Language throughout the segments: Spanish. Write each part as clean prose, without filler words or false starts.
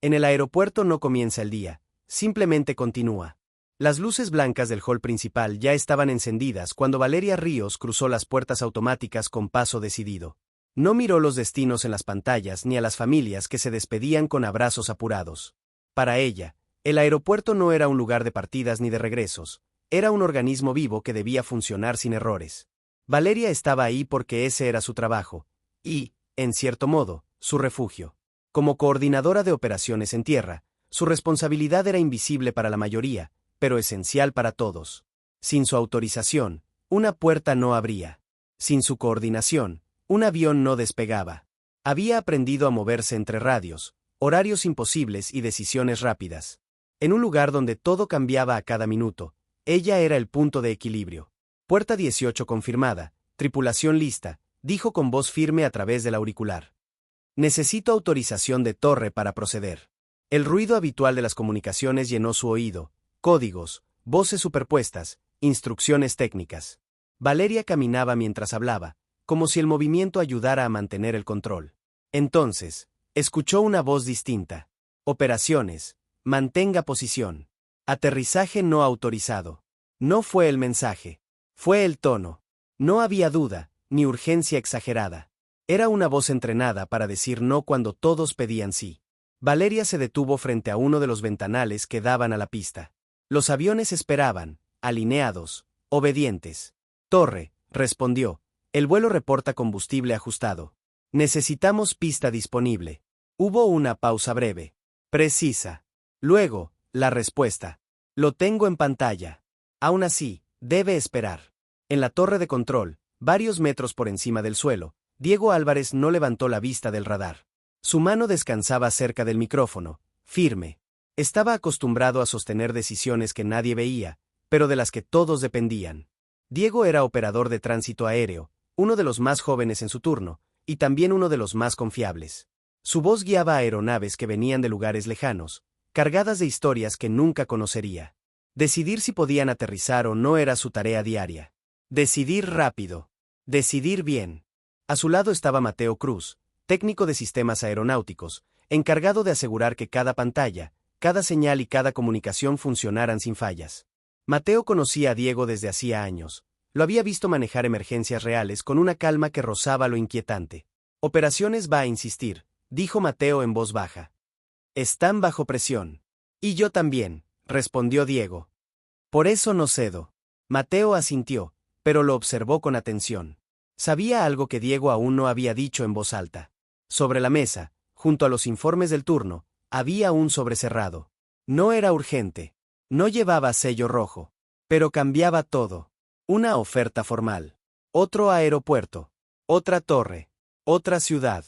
En el aeropuerto no comienza el día, simplemente continúa. Las luces blancas del hall principal ya estaban encendidas cuando Valeria Ríos cruzó las puertas automáticas con paso decidido. No miró los destinos en las pantallas ni a las familias que se despedían con abrazos apurados. Para ella, el aeropuerto no era un lugar de partidas ni de regresos, era un organismo vivo que debía funcionar sin errores. Valeria estaba ahí porque ese era su trabajo, y, en cierto modo, su refugio. Como coordinadora de operaciones en tierra, su responsabilidad era invisible para la mayoría, pero esencial para todos. Sin su autorización, una puerta no abría. Sin su coordinación, un avión no despegaba. Había aprendido a moverse entre radios, horarios imposibles y decisiones rápidas. En un lugar donde todo cambiaba a cada minuto, ella era el punto de equilibrio. Puerta 18 confirmada, tripulación lista, dijo con voz firme a través del auricular. Necesito autorización de torre para proceder. El ruido habitual de las comunicaciones llenó su oído. Códigos, voces superpuestas, instrucciones técnicas. Valeria caminaba mientras hablaba, como si el movimiento ayudara a mantener el control. Entonces, escuchó una voz distinta. Operaciones, mantenga posición. Aterrizaje no autorizado. No fue el mensaje. Fue el tono. No había duda, ni urgencia exagerada. Era una voz entrenada para decir no cuando todos pedían sí. Valeria se detuvo frente a uno de los ventanales que daban a la pista. Los aviones esperaban, alineados, obedientes. Torre, respondió. El vuelo reporta combustible ajustado. Necesitamos pista disponible. Hubo una pausa breve. Precisa. Luego, la respuesta. Lo tengo en pantalla. Aún así, debe esperar. En la torre de control, varios metros por encima del suelo, Diego Álvarez no levantó la vista del radar. Su mano descansaba cerca del micrófono, firme. Estaba acostumbrado a sostener decisiones que nadie veía, pero de las que todos dependían. Diego era operador de tránsito aéreo, uno de los más jóvenes en su turno, y también uno de los más confiables. Su voz guiaba a aeronaves que venían de lugares lejanos, cargadas de historias que nunca conocería. Decidir si podían aterrizar o no era su tarea diaria. Decidir rápido. Decidir bien. A su lado estaba Mateo Cruz, técnico de sistemas aeronáuticos, encargado de asegurar que cada pantalla, cada señal y cada comunicación funcionaran sin fallas. Mateo conocía a Diego desde hacía años. Lo había visto manejar emergencias reales con una calma que rozaba lo inquietante. Operaciones va a insistir, dijo Mateo en voz baja. Están bajo presión. Y yo también, respondió Diego. Por eso no cedo. Mateo asintió, pero lo observó con atención. Sabía algo que Diego aún no había dicho en voz alta. Sobre la mesa, junto a los informes del turno, había un sobrecerrado. No era urgente. No llevaba sello rojo. Pero cambiaba todo. Una oferta formal. Otro aeropuerto. Otra torre. Otra ciudad.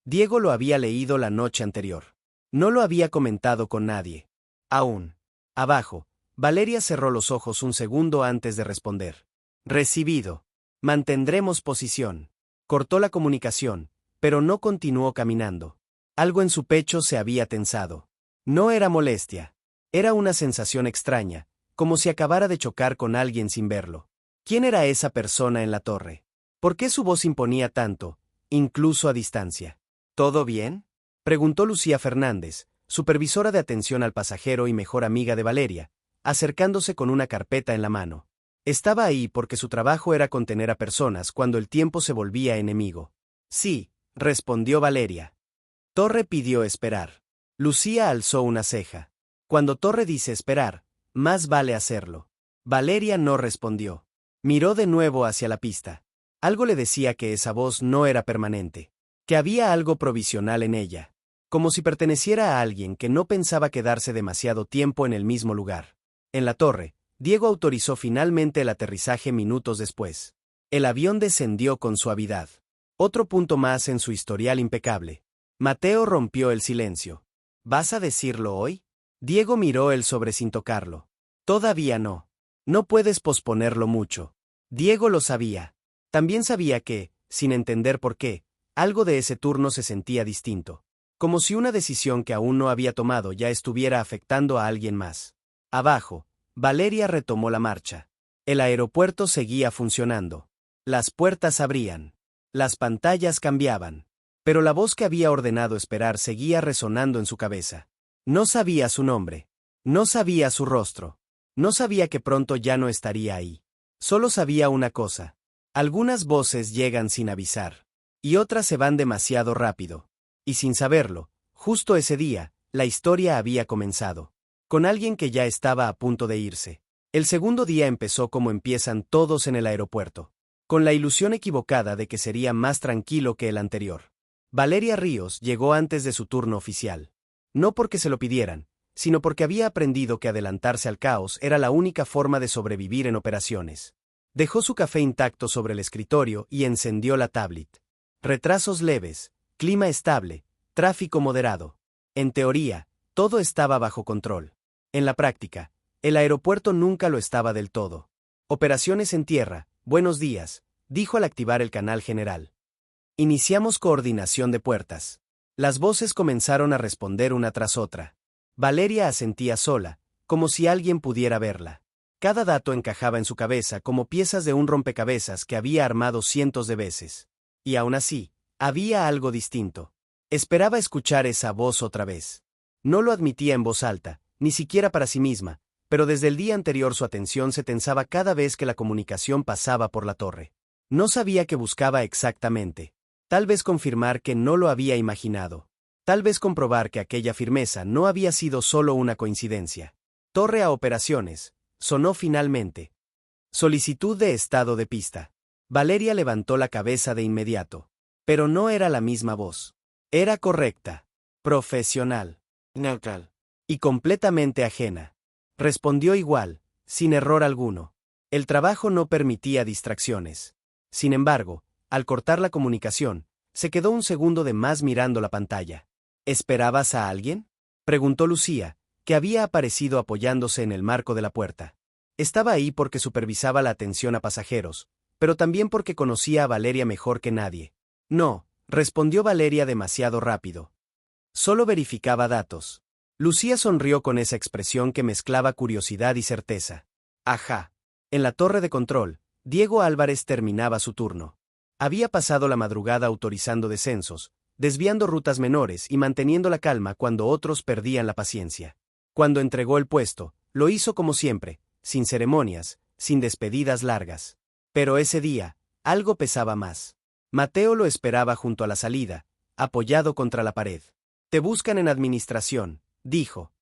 Diego lo había leído la noche anterior. No lo había comentado con nadie. Aún. Abajo, Valeria cerró los ojos un segundo antes de responder. Recibido. Mantendremos posición. Cortó la comunicación, pero no continuó caminando. Algo en su pecho se había tensado. No era molestia. Era una sensación extraña, como si acabara de chocar con alguien sin verlo. ¿Quién era esa persona en la torre? ¿Por qué su voz imponía tanto, incluso a distancia? ¿Todo bien?, preguntó Lucía Fernández, supervisora de atención al pasajero y mejor amiga de Valeria, acercándose con una carpeta en la mano. Estaba ahí porque su trabajo era contener a personas cuando el tiempo se volvía enemigo. Sí, respondió Valeria. Torre pidió esperar. Lucía alzó una ceja. Cuando Torre dice esperar, más vale hacerlo. Valeria no respondió. Miró de nuevo hacia la pista. Algo le decía que esa voz no era permanente, que había algo provisional en ella, como si perteneciera a alguien que no pensaba quedarse demasiado tiempo en el mismo lugar. En la torre, Diego autorizó finalmente el aterrizaje minutos después. El avión descendió con suavidad. Otro punto más en su historial impecable. Mateo rompió el silencio. ¿Vas a decirlo hoy? Diego miró el sobre sin tocarlo. Todavía no. No puedes posponerlo mucho. Diego lo sabía. También sabía que, sin entender por qué, algo de ese turno se sentía distinto. Como si una decisión que aún no había tomado ya estuviera afectando a alguien más. Abajo, Valeria retomó la marcha. El aeropuerto seguía funcionando. Las puertas abrían. Las pantallas cambiaban. Pero la voz que había ordenado esperar seguía resonando en su cabeza. No sabía su nombre. No sabía su rostro. No sabía que pronto ya no estaría ahí. Solo sabía una cosa. Algunas voces llegan sin avisar. Y otras se van demasiado rápido. Y sin saberlo, justo ese día, la historia había comenzado. Con alguien que ya estaba a punto de irse. El segundo día empezó como empiezan todos en el aeropuerto. Con la ilusión equivocada de que sería más tranquilo que el anterior. Valeria Ríos llegó antes de su turno oficial. No porque se lo pidieran, sino porque había aprendido que adelantarse al caos era la única forma de sobrevivir en operaciones. Dejó su café intacto sobre el escritorio y encendió la tablet. Retrasos leves, clima estable, tráfico moderado. En teoría, todo estaba bajo control. En la práctica, el aeropuerto nunca lo estaba del todo. Operaciones en tierra, buenos días, dijo al activar el canal general. Iniciamos coordinación de puertas. Las voces comenzaron a responder una tras otra. Valeria asentía sola, como si alguien pudiera verla. Cada dato encajaba en su cabeza como piezas de un rompecabezas que había armado cientos de veces. Y aún así, había algo distinto. Esperaba escuchar esa voz otra vez. No lo admitía en voz alta, ni siquiera para sí misma, pero desde el día anterior su atención se tensaba cada vez que la comunicación pasaba por la torre. No sabía qué buscaba exactamente. Tal vez confirmar que no lo había imaginado. Tal vez comprobar que aquella firmeza no había sido solo una coincidencia. Torre a operaciones, sonó finalmente. Solicitud de estado de pista. Valeria levantó la cabeza de inmediato. Pero no era la misma voz. Era correcta, profesional, neutral y completamente ajena. Respondió igual, sin error alguno. El trabajo no permitía distracciones. Sin embargo, al cortar la comunicación, se quedó un segundo de más mirando la pantalla. ¿Esperabas a alguien?, preguntó Lucía, que había aparecido apoyándose en el marco de la puerta. Estaba ahí porque supervisaba la atención a pasajeros, pero también porque conocía a Valeria mejor que nadie. No, respondió Valeria demasiado rápido. Solo verificaba datos. Lucía sonrió con esa expresión que mezclaba curiosidad y certeza. Ajá. En la torre de control, Diego Álvarez terminaba su turno. Había pasado la madrugada autorizando descensos, desviando rutas menores y manteniendo la calma cuando otros perdían la paciencia. Cuando entregó el puesto, lo hizo como siempre, sin ceremonias, sin despedidas largas. Pero ese día, algo pesaba más. Mateo lo esperaba junto a la salida, apoyado contra la pared. Te buscan en administración, dijo.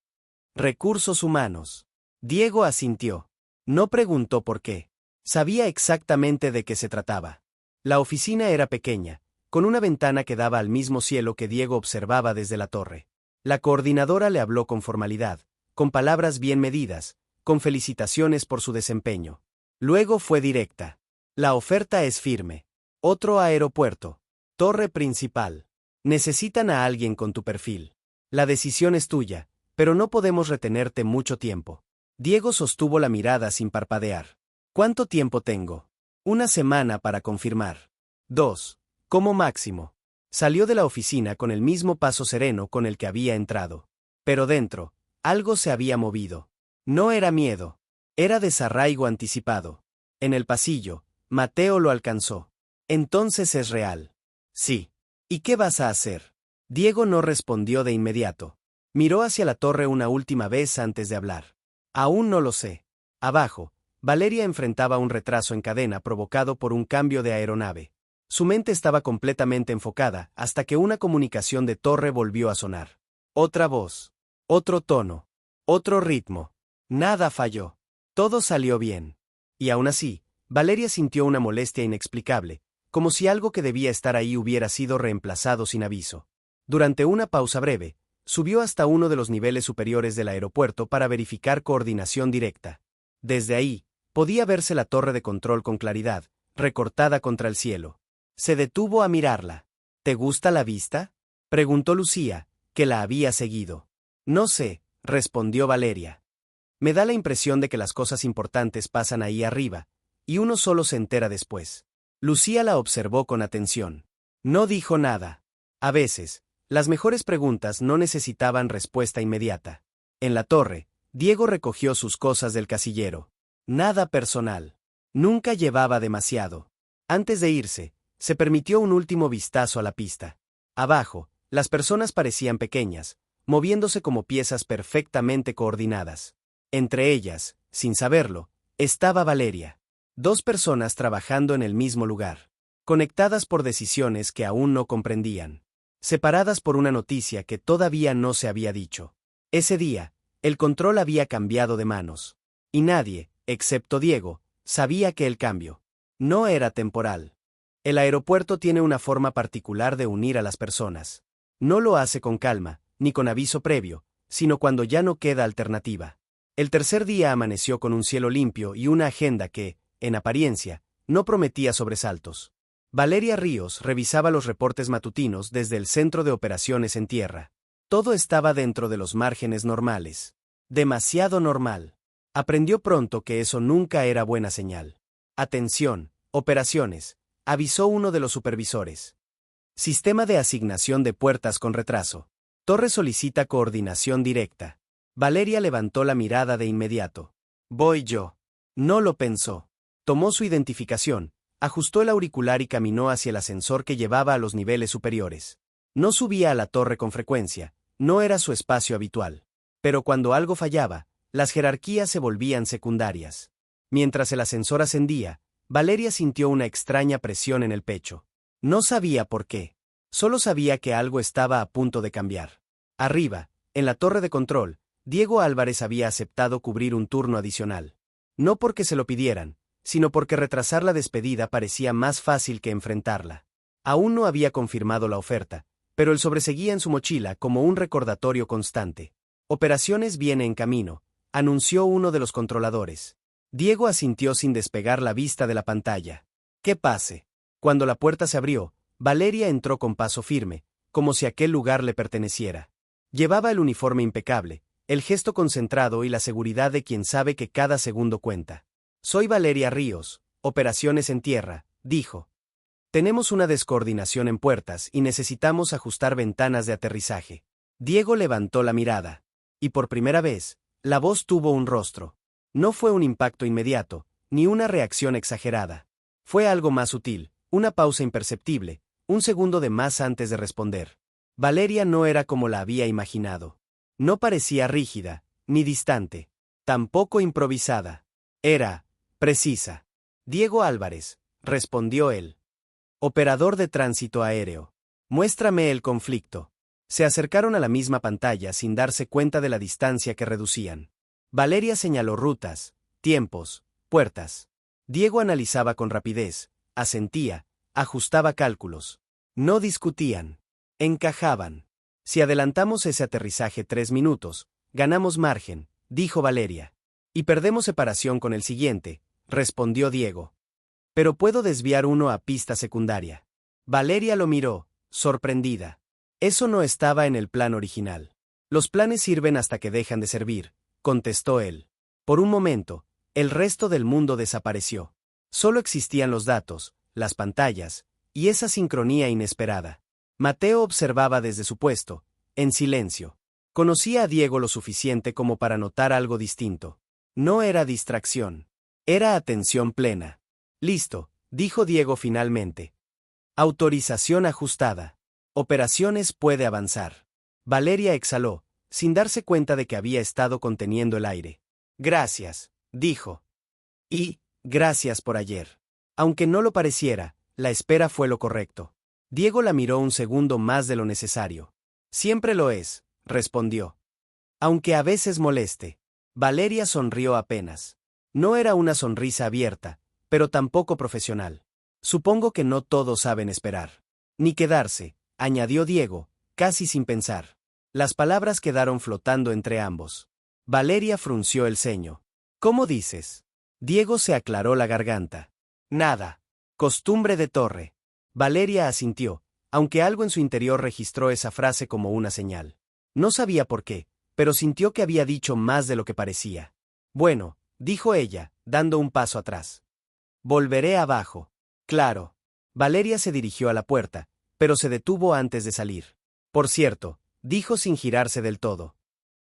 Recursos humanos. Diego asintió. No preguntó por qué. Sabía exactamente de qué se trataba. La oficina era pequeña, con una ventana que daba al mismo cielo que Diego observaba desde la torre. La coordinadora le habló con formalidad, con palabras bien medidas, con felicitaciones por su desempeño. Luego fue directa. La oferta es firme. Otro aeropuerto. Torre principal. Necesitan a alguien con tu perfil. La decisión es tuya, pero no podemos retenerte mucho tiempo. Diego sostuvo la mirada sin parpadear. ¿Cuánto tiempo tengo? Una semana para confirmar. 2. Como máximo. Salió de la oficina con el mismo paso sereno con el que había entrado. Pero dentro, algo se había movido. No era miedo. Era desarraigo anticipado. En el pasillo, Mateo lo alcanzó. Entonces es real. Sí. ¿Y qué vas a hacer? Diego no respondió de inmediato. Miró hacia la torre una última vez antes de hablar. Aún no lo sé. Abajo, Valeria enfrentaba un retraso en cadena provocado por un cambio de aeronave. Su mente estaba completamente enfocada hasta que una comunicación de torre volvió a sonar. Otra voz. Otro tono. Otro ritmo. Nada falló. Todo salió bien. Y aún así, Valeria sintió una molestia inexplicable, como si algo que debía estar ahí hubiera sido reemplazado sin aviso. Durante una pausa breve, subió hasta uno de los niveles superiores del aeropuerto para verificar coordinación directa. Desde ahí, podía verse la torre de control con claridad, recortada contra el cielo. Se detuvo a mirarla. ¿Te gusta la vista?, preguntó Lucía, que la había seguido. No sé, respondió Valeria. Me da la impresión de que las cosas importantes pasan ahí arriba, y uno solo se entera después. Lucía la observó con atención. No dijo nada. A veces, las mejores preguntas no necesitaban respuesta inmediata. En la torre, Diego recogió sus cosas del casillero. Nada personal. Nunca llevaba demasiado. Antes de irse, se permitió un último vistazo a la pista. Abajo, las personas parecían pequeñas, moviéndose como piezas perfectamente coordinadas. Entre ellas, sin saberlo, estaba Valeria. Dos personas trabajando en el mismo lugar, conectadas por decisiones que aún no comprendían, separadas por una noticia que todavía no se había dicho. Ese día, el control había cambiado de manos. Y nadie, excepto Diego, sabía que el cambio no era temporal. El aeropuerto tiene una forma particular de unir a las personas. No lo hace con calma, ni con aviso previo, sino cuando ya no queda alternativa. El tercer día amaneció con un cielo limpio y una agenda que, en apariencia, no prometía sobresaltos. Valeria Ríos revisaba los reportes matutinos desde el centro de operaciones en tierra. Todo estaba dentro de los márgenes normales. Demasiado normal. Aprendió pronto que eso nunca era buena señal. Atención, operaciones, avisó uno de los supervisores. Sistema de asignación de puertas con retraso. Torre solicita coordinación directa. Valeria levantó la mirada de inmediato. Voy yo. No lo pensó. Tomó su identificación, ajustó el auricular y caminó hacia el ascensor que llevaba a los niveles superiores. No subía a la torre con frecuencia, no era su espacio habitual. Pero cuando algo fallaba, las jerarquías se volvían secundarias. Mientras el ascensor ascendía, Valeria sintió una extraña presión en el pecho. No sabía por qué. Solo sabía que algo estaba a punto de cambiar. Arriba, en la torre de control, Diego Álvarez había aceptado cubrir un turno adicional. No porque se lo pidieran, sino porque retrasar la despedida parecía más fácil que enfrentarla. Aún no había confirmado la oferta, pero él sobreseguía en su mochila como un recordatorio constante. Operaciones viene en camino, anunció uno de los controladores. Diego asintió sin despegar la vista de la pantalla. ¿Qué pase? Cuando la puerta se abrió, Valeria entró con paso firme, como si aquel lugar le perteneciera. Llevaba el uniforme impecable, el gesto concentrado y la seguridad de quien sabe que cada segundo cuenta. Soy Valeria Ríos, operaciones en tierra, dijo. Tenemos una descoordinación en puertas y necesitamos ajustar ventanas de aterrizaje. Diego levantó la mirada. Y por primera vez, la voz tuvo un rostro. No fue un impacto inmediato, ni una reacción exagerada. Fue algo más sutil, una pausa imperceptible, un segundo de más antes de responder. Valeria no era como la había imaginado. No parecía rígida, ni distante. Tampoco improvisada. Era precisa. Diego Álvarez, respondió él. Operador de tránsito aéreo. Muéstrame el conflicto. Se acercaron a la misma pantalla sin darse cuenta de la distancia que reducían. Valeria señaló rutas, tiempos, puertas. Diego analizaba con rapidez, asentía, ajustaba cálculos. No discutían. Encajaban. Si adelantamos ese aterrizaje 3 minutos, ganamos margen, dijo Valeria. Y perdemos separación con el siguiente, respondió Diego. Pero puedo desviar uno a pista secundaria. Valeria lo miró, sorprendida. Eso no estaba en el plan original. Los planes sirven hasta que dejan de servir, contestó él. Por un momento, el resto del mundo desapareció. Solo existían los datos, las pantallas, y esa sincronía inesperada. Mateo observaba desde su puesto, en silencio. Conocía a Diego lo suficiente como para notar algo distinto. No era distracción. Era atención plena. Listo, dijo Diego finalmente. Autorización ajustada. Operaciones puede avanzar. Valeria exhaló, sin darse cuenta de que había estado conteniendo el aire. Gracias, dijo. Y, gracias por ayer. Aunque no lo pareciera, la espera fue lo correcto. Diego la miró un segundo más de lo necesario. Siempre lo es, respondió. Aunque a veces moleste. Valeria sonrió apenas. No era una sonrisa abierta, pero tampoco profesional. Supongo que no todos saben esperar. Ni quedarse, añadió Diego, casi sin pensar. Las palabras quedaron flotando entre ambos. Valeria frunció el ceño. ¿Cómo dices? Diego se aclaró la garganta. Nada. Costumbre de torre. Valeria asintió, aunque algo en su interior registró esa frase como una señal. No sabía por qué, pero sintió que había dicho más de lo que parecía. Bueno, dijo ella, dando un paso atrás. Volveré abajo. Claro. Valeria se dirigió a la puerta, pero se detuvo antes de salir. Por cierto, dijo sin girarse del todo.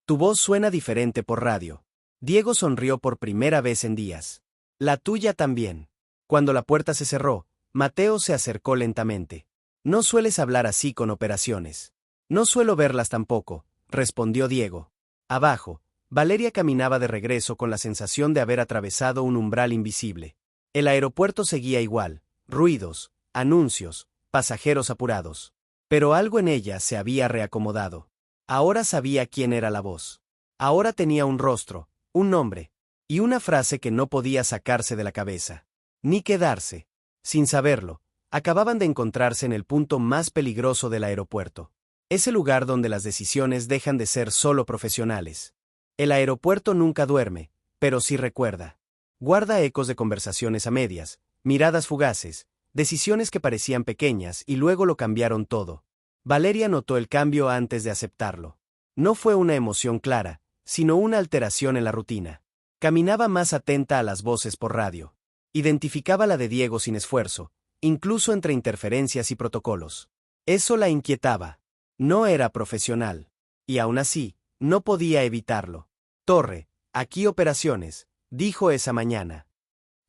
Tu voz suena diferente por radio. Diego sonrió por primera vez en días. La tuya también. Cuando la puerta se cerró, Mateo se acercó lentamente. No sueles hablar así con operaciones. No suelo verlas tampoco, respondió Diego. Abajo, Valeria caminaba de regreso con la sensación de haber atravesado un umbral invisible. El aeropuerto seguía igual, ruidos, anuncios, pasajeros apurados. Pero algo en ella se había reacomodado. Ahora sabía quién era la voz. Ahora tenía un rostro, un nombre, y una frase que no podía sacarse de la cabeza. Ni quedarse. Sin saberlo, acababan de encontrarse en el punto más peligroso del aeropuerto. Ese lugar donde las decisiones dejan de ser solo profesionales. El aeropuerto nunca duerme, pero sí recuerda. Guarda ecos de conversaciones a medias, miradas fugaces, decisiones que parecían pequeñas y luego lo cambiaron todo. Valeria notó el cambio antes de aceptarlo. No fue una emoción clara, sino una alteración en la rutina. Caminaba más atenta a las voces por radio. Identificaba la de Diego sin esfuerzo, incluso entre interferencias y protocolos. Eso la inquietaba. No era profesional. Y aún así, no podía evitarlo. Torre, aquí operaciones, dijo esa mañana.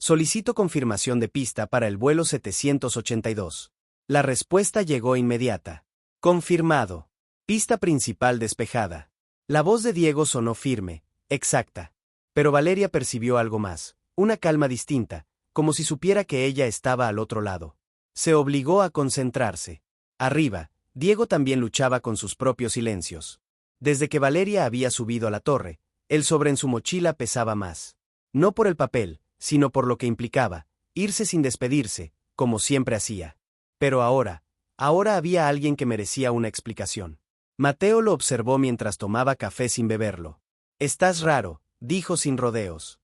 Solicito confirmación de pista para el vuelo 782. La respuesta llegó inmediata. Confirmado. Pista principal despejada. La voz de Diego sonó firme, exacta. Pero Valeria percibió algo más, una calma distinta, como si supiera que ella estaba al otro lado. Se obligó a concentrarse. Arriba, Diego también luchaba con sus propios silencios. Desde que Valeria había subido a la torre, el sobre en su mochila pesaba más. No por el papel, sino por lo que implicaba, irse sin despedirse, como siempre hacía. Pero ahora había alguien que merecía una explicación. Mateo lo observó mientras tomaba café sin beberlo. Estás raro, dijo sin rodeos.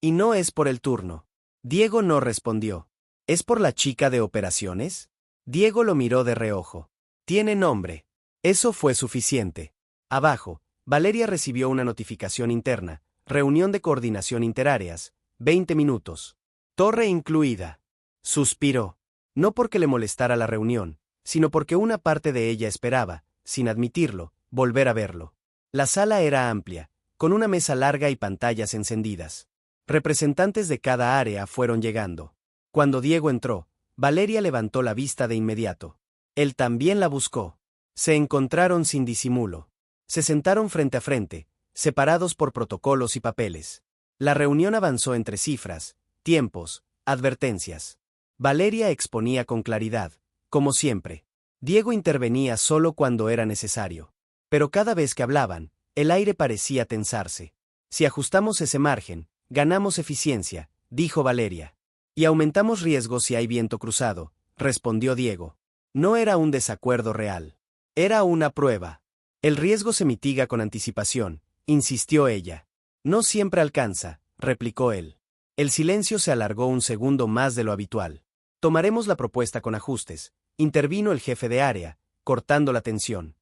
Y no es por el turno. Diego no respondió. ¿Es por la chica de operaciones? Diego lo miró de reojo. Tiene nombre. Eso fue suficiente. Abajo, Valeria recibió una notificación interna. Reunión de coordinación interáreas. 20 minutos. Torre incluida. Suspiró. No porque le molestara la reunión, sino porque una parte de ella esperaba, sin admitirlo, volver a verlo. La sala era amplia, con una mesa larga y pantallas encendidas. Representantes de cada área fueron llegando. Cuando Diego entró, Valeria levantó la vista de inmediato. Él también la buscó. Se encontraron sin disimulo. Se sentaron frente a frente, separados por protocolos y papeles. La reunión avanzó entre cifras, tiempos, advertencias. Valeria exponía con claridad, como siempre. Diego intervenía solo cuando era necesario. Pero cada vez que hablaban, el aire parecía tensarse. Si ajustamos ese margen, ganamos eficiencia, dijo Valeria. Y aumentamos riesgo si hay viento cruzado, respondió Diego. No era un desacuerdo real. Era una prueba. El riesgo se mitiga con anticipación, insistió ella. No siempre alcanza, replicó él. El silencio se alargó un segundo más de lo habitual. Tomaremos la propuesta con ajustes, intervino el jefe de área, cortando la tensión.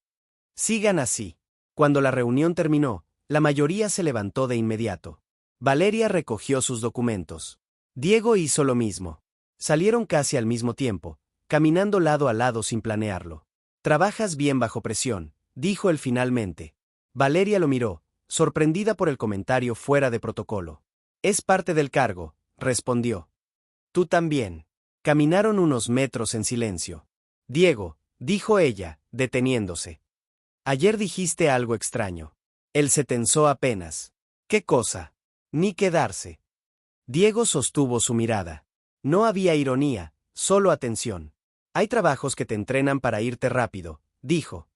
Sigan así. Cuando la reunión terminó, la mayoría se levantó de inmediato. Valeria recogió sus documentos. Diego hizo lo mismo. Salieron casi al mismo tiempo, caminando lado a lado sin planearlo. Trabajas bien bajo presión, dijo él finalmente. Valeria lo miró, sorprendida por el comentario fuera de protocolo. Es parte del cargo, respondió. Tú también. Caminaron unos metros en silencio. Diego, dijo ella, deteniéndose. Ayer dijiste algo extraño. Él se tensó apenas. ¿Qué cosa? Ni quedarse. Diego sostuvo su mirada. No había ironía, solo atención. Hay trabajos que te entrenan para irte rápido, dijo.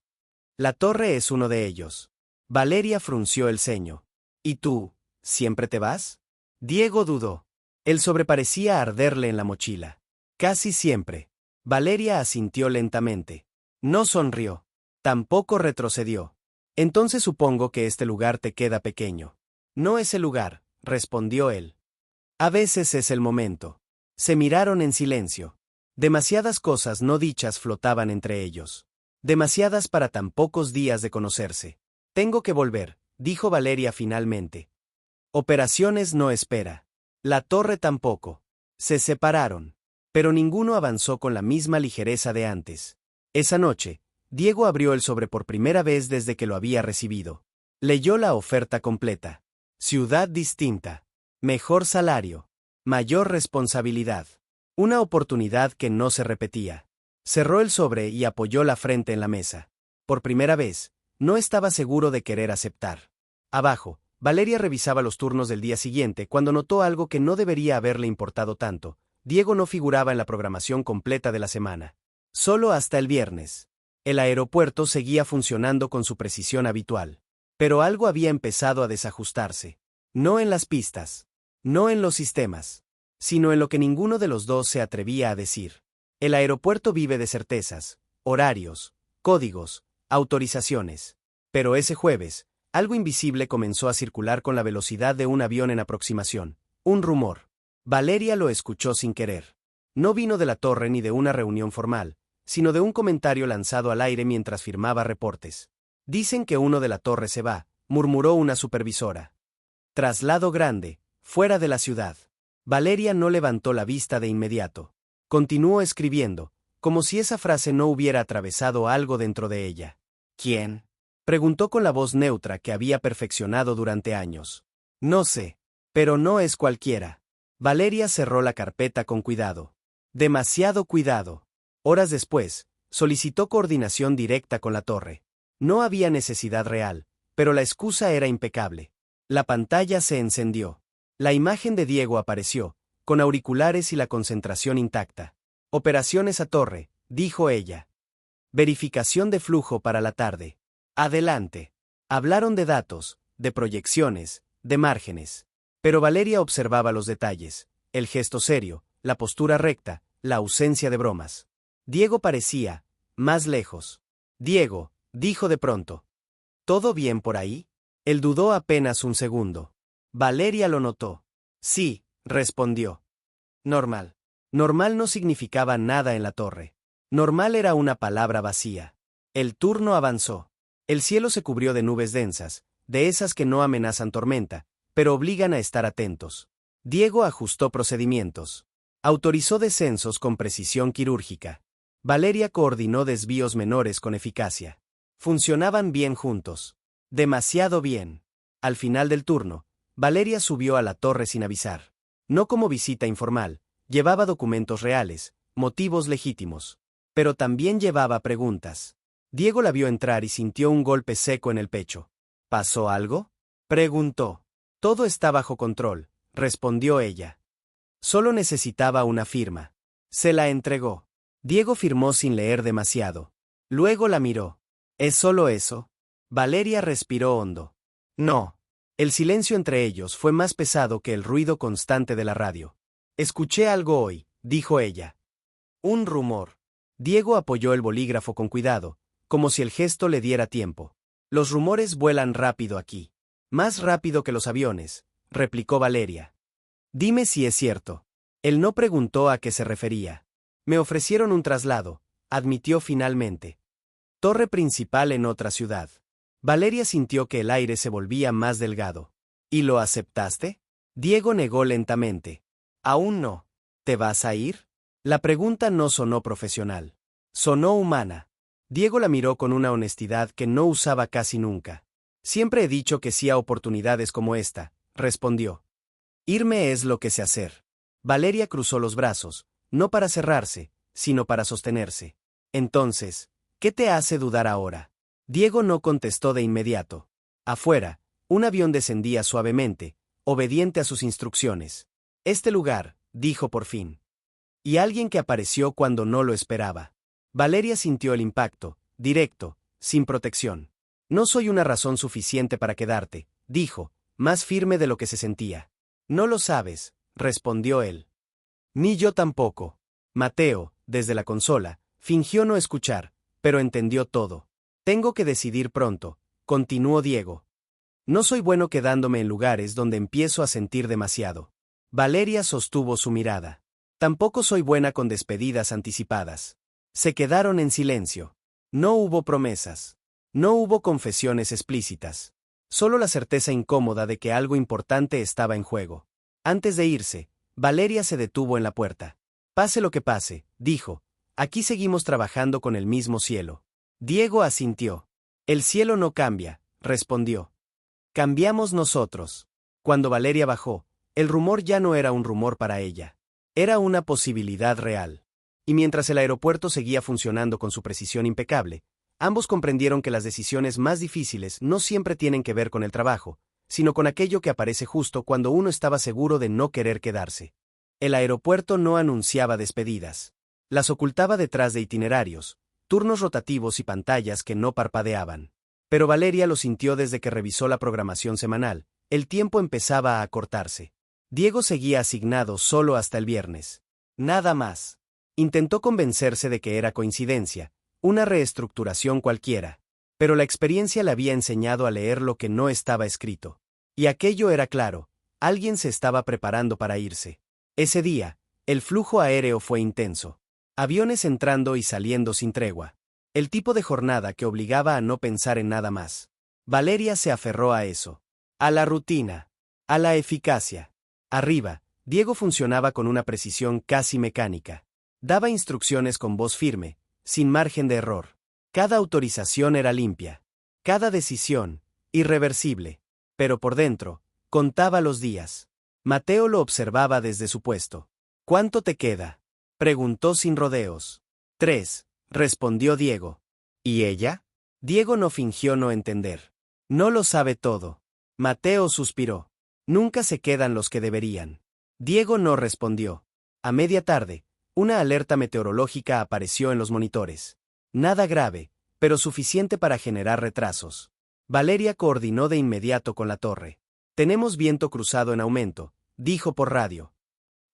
La torre es uno de ellos. Valeria frunció el ceño. ¿Y tú, siempre te vas? Diego dudó. El sobre parecía arderle en la mochila. Casi siempre. Valeria asintió lentamente. No sonrió. Tampoco retrocedió. Entonces supongo que este lugar te queda pequeño. No es el lugar, respondió él. A veces es el momento. Se miraron en silencio. Demasiadas cosas no dichas flotaban entre ellos. Demasiadas para tan pocos días de conocerse. Tengo que volver, dijo Valeria finalmente. Operaciones no espera. La torre tampoco. Se separaron. Pero ninguno avanzó con la misma ligereza de antes. Esa noche, Diego abrió el sobre por primera vez desde que lo había recibido. Leyó la oferta completa. Ciudad distinta. Mejor salario. Mayor responsabilidad. Una oportunidad que no se repetía. Cerró el sobre y apoyó la frente en la mesa. Por primera vez, No estaba seguro de querer aceptar. Abajo, Valeria revisaba los turnos del día siguiente cuando notó algo que no debería haberle importado tanto. Diego no figuraba en la programación completa de la semana. Solo hasta el viernes. El aeropuerto seguía funcionando con su precisión habitual. Pero algo había empezado a desajustarse. No en las pistas. No en los sistemas. Sino en lo que ninguno de los dos se atrevía a decir. El aeropuerto vive de certezas, horarios, códigos, autorizaciones. Pero ese jueves, algo invisible comenzó a circular con la velocidad de un avión en aproximación. Un rumor. Valeria lo escuchó sin querer. No vino de la torre ni de una reunión formal, sino de un comentario lanzado al aire mientras firmaba reportes. Dicen que uno de la torre se va, murmuró una supervisora. Traslado grande, fuera de la ciudad. Valeria no levantó la vista de inmediato. Continuó escribiendo, como si esa frase no hubiera atravesado algo dentro de ella. ¿Quién? Preguntó con la voz neutra que había perfeccionado durante años. No sé. Pero no es cualquiera. Valeria cerró la carpeta con cuidado. Demasiado cuidado. Horas después, solicitó coordinación directa con la torre. No había necesidad real, pero la excusa era impecable. La pantalla se encendió. La imagen de Diego apareció, con auriculares y la concentración intacta. Operaciones a torre, dijo ella. Verificación de flujo para la tarde. Adelante. Hablaron de datos, de proyecciones, de márgenes. Pero Valeria observaba los detalles, el gesto serio, la postura recta, la ausencia de bromas. Diego parecía más lejos. Diego, dijo de pronto. ¿Todo bien por ahí? Él dudó apenas un segundo. Valeria lo notó. Sí, respondió. Normal. Normal no significaba nada en la torre. Normal era una palabra vacía. El turno avanzó. El cielo se cubrió de nubes densas, de esas que no amenazan tormenta, pero obligan a estar atentos. Diego ajustó procedimientos. Autorizó descensos con precisión quirúrgica. Valeria coordinó desvíos menores con eficacia. Funcionaban bien juntos. Demasiado bien. Al final del turno, Valeria subió a la torre sin avisar. No como visita informal, llevaba documentos reales, motivos legítimos. Pero también llevaba preguntas. Diego la vio entrar y sintió un golpe seco en el pecho. ¿Pasó algo? Preguntó. Todo está bajo control, respondió ella. Solo necesitaba una firma. Se la entregó. Diego firmó sin leer demasiado. Luego la miró. ¿Es solo eso? Valeria respiró hondo. No. El silencio entre ellos fue más pesado que el ruido constante de la radio. Escuché algo hoy, dijo ella. Un rumor. Diego apoyó el bolígrafo con cuidado, como si el gesto le diera tiempo. Los rumores vuelan rápido aquí. Más rápido que los aviones, replicó Valeria. Dime si es cierto. Él no preguntó a qué se refería. Me ofrecieron un traslado, admitió finalmente. Torre principal en otra ciudad. Valeria sintió que el aire se volvía más delgado. ¿Y lo aceptaste? Diego negó lentamente. Aún no. ¿Te vas a ir? La pregunta no sonó profesional. Sonó humana. Diego la miró con una honestidad que no usaba casi nunca. Siempre he dicho que sí a oportunidades como esta, respondió. Irme es lo que sé hacer. Valeria cruzó los brazos, no para cerrarse, sino para sostenerse. Entonces, ¿qué te hace dudar ahora? Diego no contestó de inmediato. Afuera, un avión descendía suavemente, obediente a sus instrucciones. Este lugar, dijo por fin. Y alguien que apareció cuando no lo esperaba. Valeria sintió el impacto, directo, sin protección. No soy una razón suficiente para quedarte, dijo, más firme de lo que se sentía. No lo sabes, respondió él. Ni yo tampoco. Mateo, desde la consola, fingió no escuchar, pero entendió todo. Tengo que decidir pronto, continuó Diego. No soy bueno quedándome en lugares donde empiezo a sentir demasiado. Valeria sostuvo su mirada. Tampoco soy buena con despedidas anticipadas. Se quedaron en silencio. No hubo promesas. No hubo confesiones explícitas. Solo la certeza incómoda de que algo importante estaba en juego. Antes de irse, Valeria se detuvo en la puerta. Pase lo que pase, dijo, aquí seguimos trabajando con el mismo cielo. Diego asintió. El cielo no cambia, respondió. Cambiamos nosotros. Cuando Valeria bajó, el rumor ya no era un rumor para ella. Era una posibilidad real. Y mientras el aeropuerto seguía funcionando con su precisión impecable, Ambos comprendieron que las decisiones más difíciles no siempre tienen que ver con el trabajo, sino con aquello que aparece justo cuando uno estaba seguro de no querer quedarse. El aeropuerto no anunciaba despedidas. Las ocultaba detrás de itinerarios, turnos rotativos y pantallas que no parpadeaban. Pero Valeria lo sintió desde que revisó la programación semanal. El tiempo empezaba a acortarse. Diego seguía asignado solo hasta el viernes. Nada más. Intentó convencerse de que era coincidencia, una reestructuración cualquiera. Pero la experiencia le había enseñado a leer lo que no estaba escrito. Y aquello era claro, alguien se estaba preparando para irse. Ese día, el flujo aéreo fue intenso. Aviones entrando y saliendo sin tregua. El tipo de jornada que obligaba a no pensar en nada más. Valeria se aferró a eso. A la rutina. A la eficacia. Arriba, Diego funcionaba con una precisión casi mecánica. Daba instrucciones con voz firme, sin margen de error. Cada autorización era limpia. Cada decisión, irreversible. Pero por dentro, contaba los días. Mateo lo observaba desde su puesto. ¿Cuánto te queda?, preguntó sin rodeos. 3, respondió Diego. ¿Y ella? Diego no fingió no entender. No lo sabe todo. Mateo suspiró. Nunca se quedan los que deberían. Diego no respondió. A media tarde, una alerta meteorológica apareció en los monitores. Nada grave, pero suficiente para generar retrasos. Valeria coordinó de inmediato con la torre. Tenemos viento cruzado en aumento, dijo por radio.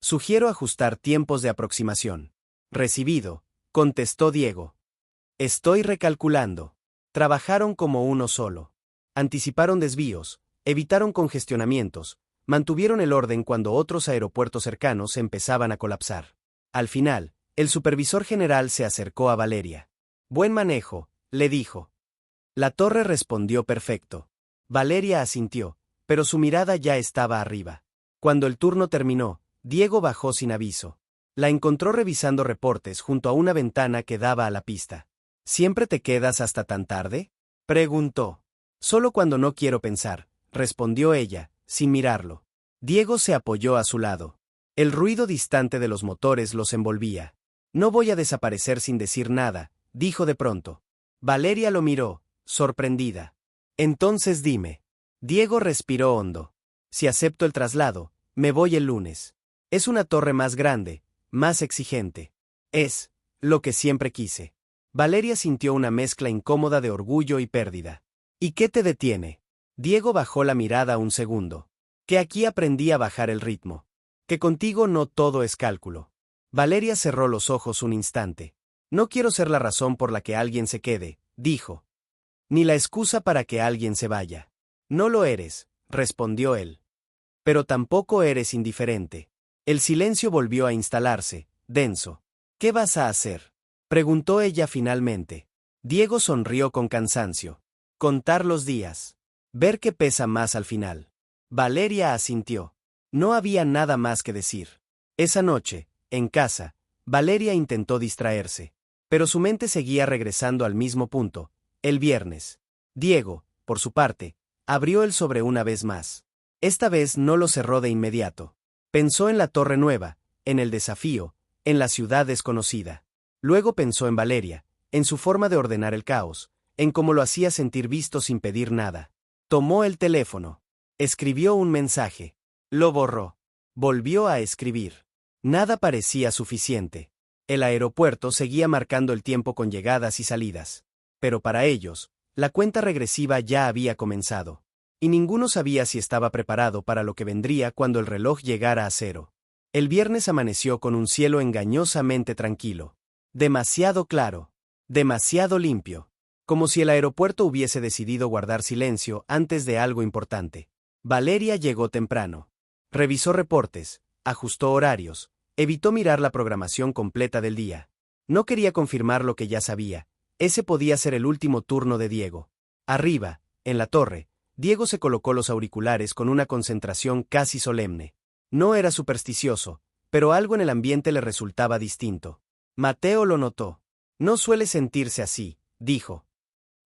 Sugiero ajustar tiempos de aproximación. Recibido, contestó Diego. Estoy recalculando. Trabajaron como uno solo. Anticiparon desvíos, evitaron congestionamientos, mantuvieron el orden cuando otros aeropuertos cercanos empezaban a colapsar. Al final, el supervisor general se acercó a Valeria. Buen manejo, le dijo. La torre respondió perfecto. Valeria asintió, pero su mirada ya estaba arriba. Cuando el turno terminó, Diego bajó sin aviso. La encontró revisando reportes junto a una ventana que daba a la pista. ¿Siempre te quedas hasta tan tarde?, preguntó. Solo cuando no quiero pensar, respondió ella, sin mirarlo. Diego se apoyó a su lado. El ruido distante de los motores los envolvía. No voy a desaparecer sin decir nada, dijo de pronto. Valeria lo miró, sorprendida. Entonces dime. Diego respiró hondo. Si acepto el traslado, me voy el lunes. Es una torre más grande, más exigente. Es lo que siempre quise. Valeria sintió una mezcla incómoda de orgullo y pérdida. ¿Y qué te detiene? Diego bajó la mirada un segundo. Que aquí aprendí a bajar el ritmo. Que contigo no todo es cálculo. Valeria cerró los ojos un instante. No quiero ser la razón por la que alguien se quede, dijo. Ni la excusa para que alguien se vaya. No lo eres, respondió él. Pero tampoco eres indiferente. El silencio volvió a instalarse, denso. ¿Qué vas a hacer?, preguntó ella finalmente. Diego sonrió con cansancio. Contar los días. Ver qué pesa más al final. Valeria asintió. No había nada más que decir. Esa noche, en casa, Valeria intentó distraerse. Pero su mente seguía regresando al mismo punto, el viernes. Diego, por su parte, abrió el sobre una vez más. Esta vez no lo cerró de inmediato. Pensó en la torre nueva, en el desafío, en la ciudad desconocida. Luego pensó en Valeria, en su forma de ordenar el caos, en cómo lo hacía sentir visto sin pedir nada. Tomó el teléfono. Escribió un mensaje. Lo borró. Volvió a escribir. Nada parecía suficiente. El aeropuerto seguía marcando el tiempo con llegadas y salidas. Pero para ellos, la cuenta regresiva ya había comenzado. Y ninguno sabía si estaba preparado para lo que vendría cuando el reloj llegara a cero. El viernes amaneció con un cielo engañosamente tranquilo. Demasiado claro. Demasiado limpio. Como si el aeropuerto hubiese decidido guardar silencio antes de algo importante. Valeria llegó temprano. Revisó reportes, ajustó horarios, evitó mirar la programación completa del día. No quería confirmar lo que ya sabía. Ese podía ser el último turno de Diego. Arriba, en la torre, Diego se colocó los auriculares con una concentración casi solemne. No era supersticioso, pero algo en el ambiente le resultaba distinto. Mateo lo notó. No suele sentirse así, dijo.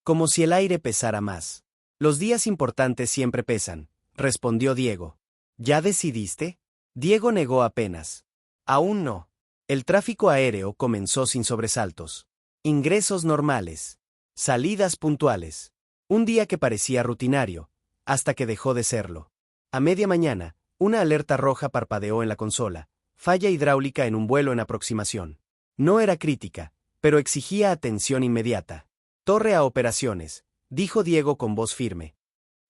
Como si el aire pesara más. Los días importantes siempre pesan, respondió Diego. ¿Ya decidiste? Diego negó apenas. Aún no. El tráfico aéreo comenzó sin sobresaltos. Ingresos normales. Salidas puntuales. Un día que parecía rutinario, hasta que dejó de serlo. A media mañana, una alerta roja parpadeó en la consola. Falla hidráulica en un vuelo en aproximación. No era crítica, pero exigía atención inmediata. Torre a operaciones, dijo Diego con voz firme.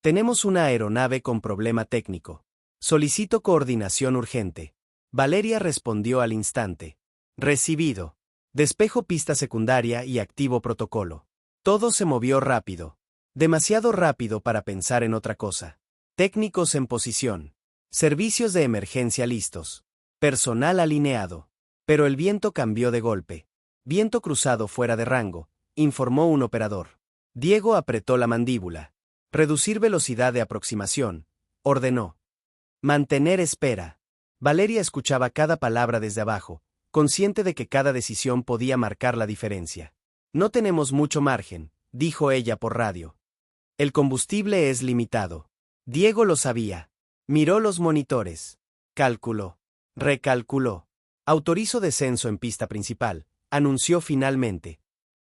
Tenemos una aeronave con problema técnico. Solicito coordinación urgente. Valeria respondió al instante. Recibido. Despejo pista secundaria y activo protocolo. Todo se movió rápido. Demasiado rápido para pensar en otra cosa. Técnicos en posición. Servicios de emergencia listos. Personal alineado. Pero el viento cambió de golpe. Viento cruzado fuera de rango, informó un operador. Diego apretó la mandíbula. Reducir velocidad de aproximación, ordenó. Mantener espera. Valeria escuchaba cada palabra desde abajo, consciente de que cada decisión podía marcar la diferencia. No tenemos mucho margen, dijo ella por radio. El combustible es limitado. Diego lo sabía. Miró los monitores. Calculó. Recalculó. Autorizo descenso en pista principal, anunció finalmente.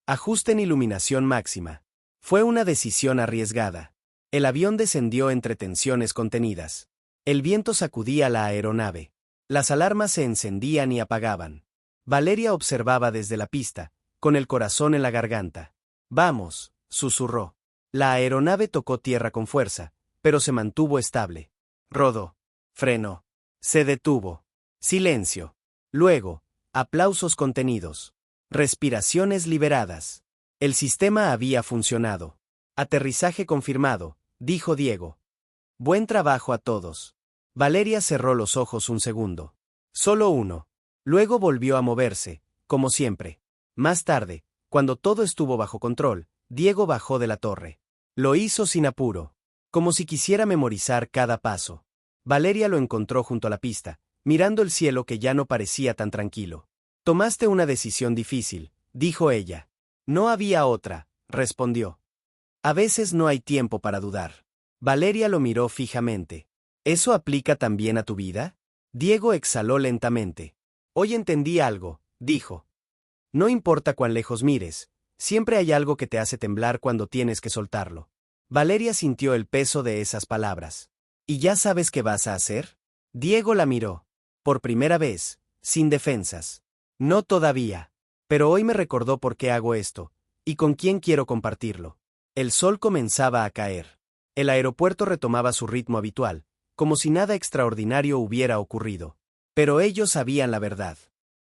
Ajusten iluminación máxima. Fue una decisión arriesgada. El avión descendió entre tensiones contenidas. El viento sacudía la aeronave. Las alarmas se encendían y apagaban. Valeria observaba desde la pista, con el corazón en la garganta. Vamos, susurró. La aeronave tocó tierra con fuerza, pero se mantuvo estable. Rodó. Frenó. Se detuvo. Silencio. Luego, aplausos contenidos. Respiraciones liberadas. El sistema había funcionado. Aterrizaje confirmado, dijo Diego. Buen trabajo a todos. Valeria cerró los ojos un segundo. Solo uno. Luego volvió a moverse, como siempre. Más tarde, cuando todo estuvo bajo control, Diego bajó de la torre. Lo hizo sin apuro, como si quisiera memorizar cada paso. Valeria lo encontró junto a la pista, mirando el cielo que ya no parecía tan tranquilo. Tomaste una decisión difícil, dijo ella. No había otra, respondió. A veces no hay tiempo para dudar. Valeria lo miró fijamente. ¿Eso aplica también a tu vida? Diego exhaló lentamente. Hoy entendí algo, dijo. No importa cuán lejos mires, siempre hay algo que te hace temblar cuando tienes que soltarlo. Valeria sintió el peso de esas palabras. ¿Y ya sabes qué vas a hacer? Diego la miró. Por primera vez, sin defensas. No todavía. Pero hoy me recordó por qué hago esto, y con quién quiero compartirlo. El sol comenzaba a caer. El aeropuerto retomaba su ritmo habitual, como si nada extraordinario hubiera ocurrido. Pero ellos sabían la verdad.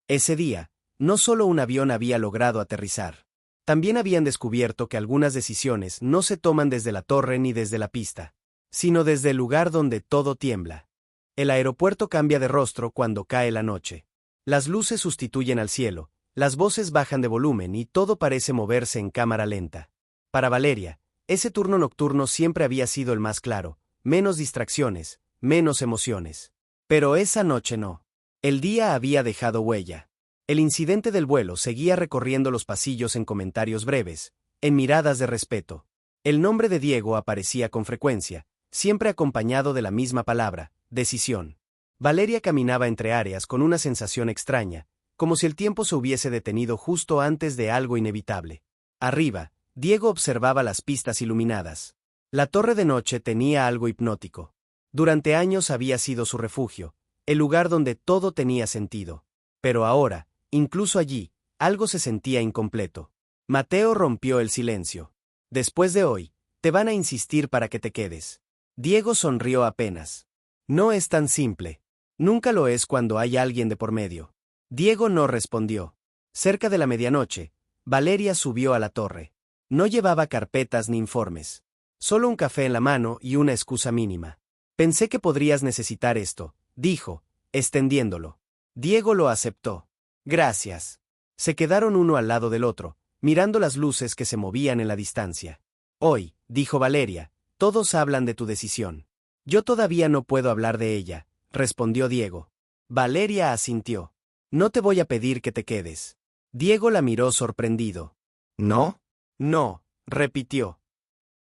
Ese día, no solo un avión había logrado aterrizar. También habían descubierto que algunas decisiones no se toman desde la torre ni desde la pista, sino desde el lugar donde todo tiembla. El aeropuerto cambia de rostro cuando cae la noche. Las luces sustituyen al cielo, las voces bajan de volumen y todo parece moverse en cámara lenta. Para Valeria, ese turno nocturno siempre había sido el más claro, menos distracciones, menos emociones. Pero esa noche no. El día había dejado huella. El incidente del vuelo seguía recorriendo los pasillos en comentarios breves, en miradas de respeto. El nombre de Diego aparecía con frecuencia, siempre acompañado de la misma palabra, decisión. Valeria caminaba entre áreas con una sensación extraña, como si el tiempo se hubiese detenido justo antes de algo inevitable. Arriba, Diego observaba las pistas iluminadas. La torre de noche tenía algo hipnótico. Durante años había sido su refugio, el lugar donde todo tenía sentido. Pero ahora, incluso allí, algo se sentía incompleto. Mateo rompió el silencio. Después de hoy, te van a insistir para que te quedes. Diego sonrió apenas. No es tan simple. Nunca lo es cuando hay alguien de por medio. Diego no respondió. Cerca de la medianoche, Valeria subió a la torre. No llevaba carpetas ni informes. Solo un café en la mano y una excusa mínima. Pensé que podrías necesitar esto, dijo, extendiéndolo. Diego lo aceptó. Gracias. Se quedaron uno al lado del otro, mirando las luces que se movían en la distancia. Hoy, dijo Valeria, todos hablan de tu decisión. Yo todavía no puedo hablar de ella, respondió Diego. Valeria asintió. No te voy a pedir que te quedes. Diego la miró sorprendido. ¿No? No, repitió.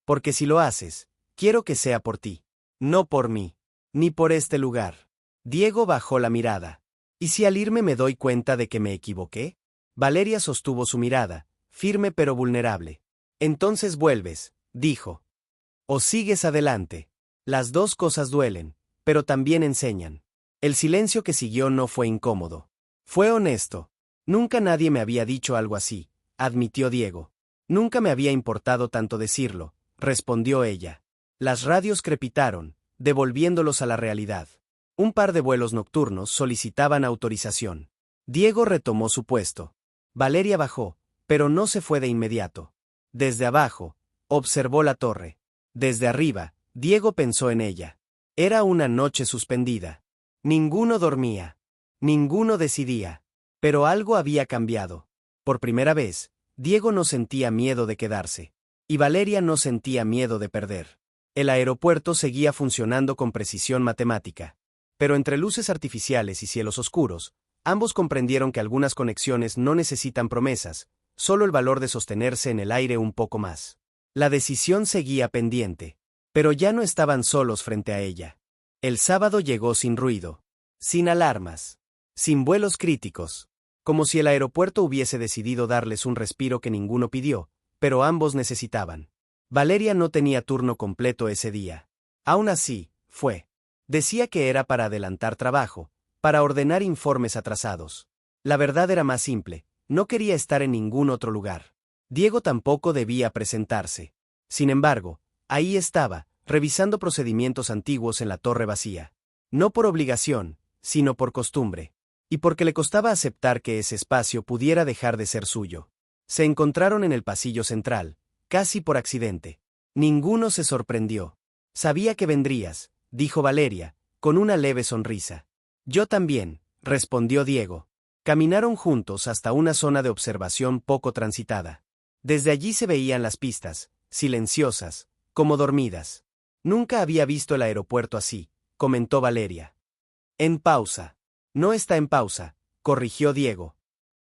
Porque si lo haces, quiero que sea por ti. No por mí. Ni por este lugar. Diego bajó la mirada. ¿Y si al irme me doy cuenta de que me equivoqué? Valeria sostuvo su mirada, firme pero vulnerable. Entonces vuelves, dijo. O sigues adelante. Las dos cosas duelen, pero también enseñan. El silencio que siguió no fue incómodo. Fue honesto. Nunca nadie me había dicho algo así, admitió Diego. Nunca me había importado tanto decirlo, respondió ella. Las radios crepitaron, devolviéndolos a la realidad. Un par de vuelos nocturnos solicitaban autorización. Diego retomó su puesto. Valeria bajó, pero no se fue de inmediato. Desde abajo, observó la torre. Desde arriba, Diego pensó en ella. Era una noche suspendida. Ninguno dormía. Ninguno decidía. Pero algo había cambiado. Por primera vez, Diego no sentía miedo de quedarse. Y Valeria no sentía miedo de perder. El aeropuerto seguía funcionando con precisión matemática. Pero entre luces artificiales y cielos oscuros, ambos comprendieron que algunas conexiones no necesitan promesas, solo el valor de sostenerse en el aire un poco más. La decisión seguía pendiente. Pero ya no estaban solos frente a ella. El sábado llegó sin ruido. Sin alarmas. Sin vuelos críticos. Como si el aeropuerto hubiese decidido darles un respiro que ninguno pidió, pero ambos necesitaban. Valeria no tenía turno completo ese día. Aún así, fue. Decía que era para adelantar trabajo, para ordenar informes atrasados. La verdad era más simple, no quería estar en ningún otro lugar. Diego tampoco debía presentarse. Sin embargo, ahí estaba, revisando procedimientos antiguos en la torre vacía. No por obligación, sino por costumbre. Y porque le costaba aceptar que ese espacio pudiera dejar de ser suyo. Se encontraron en el pasillo central, casi por accidente. Ninguno se sorprendió. Sabía que vendrías, dijo Valeria, con una leve sonrisa. Yo también, respondió Diego. Caminaron juntos hasta una zona de observación poco transitada. Desde allí se veían las pistas, silenciosas, como dormidas. Nunca había visto el aeropuerto así, comentó Valeria. En pausa. No está en pausa, corrigió Diego.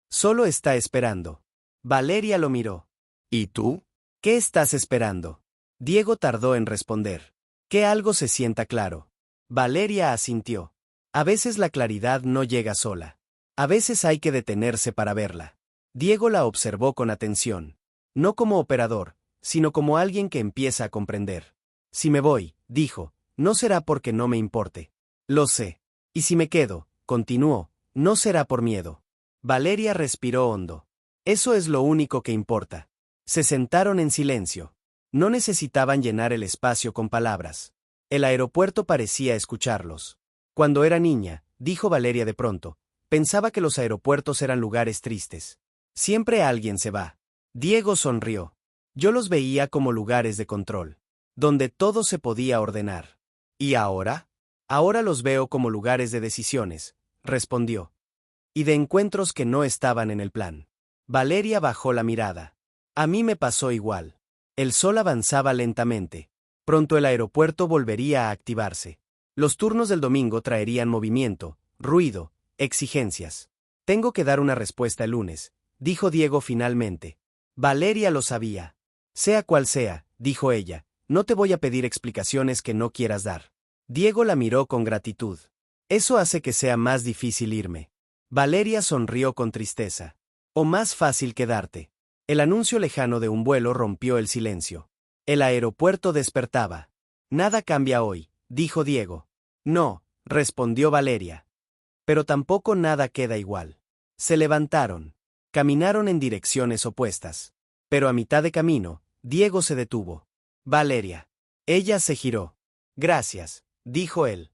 Solo está esperando. Valeria lo miró. ¿Y tú? ¿Qué estás esperando? Diego tardó en responder. Que algo se sienta claro. Valeria asintió. A veces la claridad no llega sola. A veces hay que detenerse para verla. Diego la observó con atención. No como operador, sino como alguien que empieza a comprender. Si me voy, dijo, no será porque no me importe. Lo sé. Y si me quedo, continuó, no será por miedo. Valeria respiró hondo. Eso es lo único que importa. Se sentaron en silencio. No necesitaban llenar el espacio con palabras. El aeropuerto parecía escucharlos. Cuando era niña, dijo Valeria de pronto, pensaba que los aeropuertos eran lugares tristes. Siempre alguien se va. Diego sonrió. Yo los veía como lugares de control, donde todo se podía ordenar. ¿Y ahora? Ahora los veo como lugares de decisiones, respondió. Y de encuentros que no estaban en el plan. Valeria bajó la mirada. A mí me pasó igual. El sol avanzaba lentamente. Pronto el aeropuerto volvería a activarse. Los turnos del domingo traerían movimiento, ruido, exigencias. Tengo que dar una respuesta el lunes, dijo Diego finalmente. Valeria lo sabía. Sea cual sea, dijo ella, no te voy a pedir explicaciones que no quieras dar. Diego la miró con gratitud. Eso hace que sea más difícil irme. Valeria sonrió con tristeza. O más fácil quedarte. El anuncio lejano de un vuelo rompió el silencio. El aeropuerto despertaba. Nada cambia hoy, dijo Diego. No, respondió Valeria. Pero tampoco nada queda igual. Se levantaron. Caminaron en direcciones opuestas. Pero a mitad de camino, Diego se detuvo. Valeria. Ella se giró. Gracias, dijo él.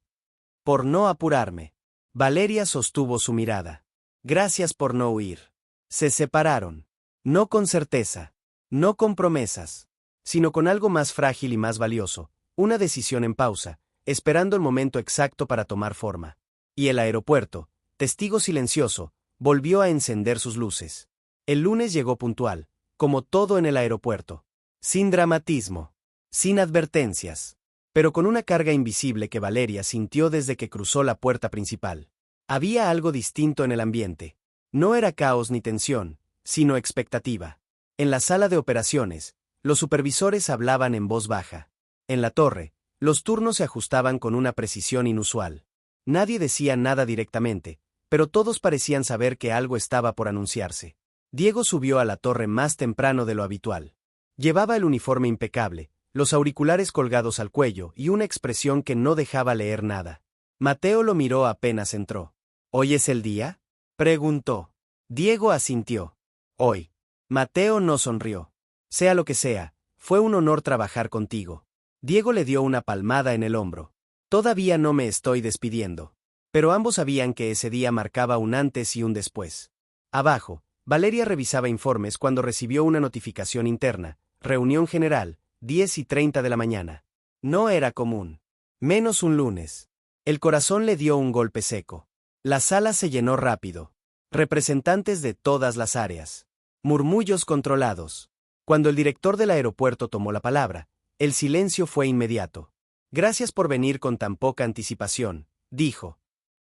Por no apurarme. Valeria sostuvo su mirada. Gracias por no huir. Se separaron. No con certeza. No con promesas. Sino con algo más frágil y más valioso. Una decisión en pausa, esperando el momento exacto para tomar forma. Y el aeropuerto, testigo silencioso, volvió a encender sus luces. El lunes llegó puntual, como todo en el aeropuerto. Sin dramatismo. Sin advertencias. Pero con una carga invisible que Valeria sintió desde que cruzó la puerta principal. Había algo distinto en el ambiente. No era caos ni tensión, sino expectativa. En la sala de operaciones, los supervisores hablaban en voz baja. En la torre, los turnos se ajustaban con una precisión inusual. Nadie decía nada directamente, pero todos parecían saber que algo estaba por anunciarse. Diego subió a la torre más temprano de lo habitual. Llevaba el uniforme impecable, los auriculares colgados al cuello y una expresión que no dejaba leer nada. Mateo lo miró apenas entró. ¿Hoy es el día?, preguntó. Diego asintió. Hoy. Mateo no sonrió. Sea lo que sea, fue un honor trabajar contigo. Diego le dio una palmada en el hombro. Todavía no me estoy despidiendo. Pero ambos sabían que ese día marcaba un antes y un después. Abajo, Valeria revisaba informes cuando recibió una notificación interna. Reunión general, 10:30 de la mañana. No era común. Menos un lunes. El corazón le dio un golpe seco. La sala se llenó rápido. Representantes de todas las áreas. Murmullos controlados. Cuando el director del aeropuerto tomó la palabra, el silencio fue inmediato. Gracias por venir con tan poca anticipación, dijo.